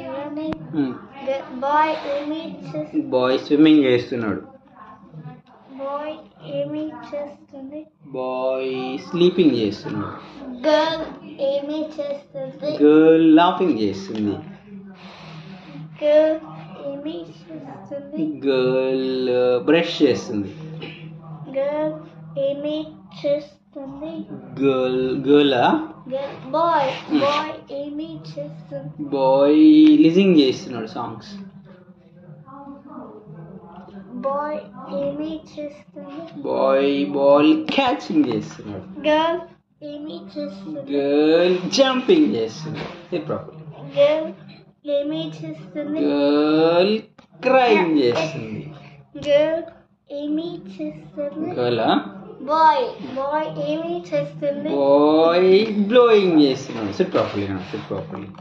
running. Boy ఏమి చేస్తుంది? Bye swimming చేస్తున్నాడు. బాయ్ ఏమి చేస్తుంది? బాయ్ స్లీపింగ్ చేస్తున్నాడు. గర్ల్ ఏమి చేస్తుంది? గర్ల్ లాఫింగ్ చేస్తుంది. గర్ల్ ఏమి చేస్తుంది? గర్ల్ బ్రష్ చేస్తుంది. గర్ల్ ఏమి చేస్తుంది? గర్ల్ బాయ్ ఏమి చేస్తుంది? బాయ్ లిజనింగ్ చేస్తున్నాడు సాంగ్స్. బాయ్ ఏమి చేస్తుంది? బాయ్ బాల్ క్యాచింగ్ చేస్తున్నాడు. గర్ల్ ఏమి చేస్తుంది? గర్ల్ జంపింగ్ చేస్తుంది. గర్ల్ ఏమి చేస్తుంది? గర్ల్ క్రైమ్ చేస్తుంది. గర్ల్ ఏమి చేస్తుంది? గర్ల్ బాయ్ ఏమి చేస్తుంది? బాయ్ బ్లోయింగ్ చేస్తున్నాడు. SIT properly.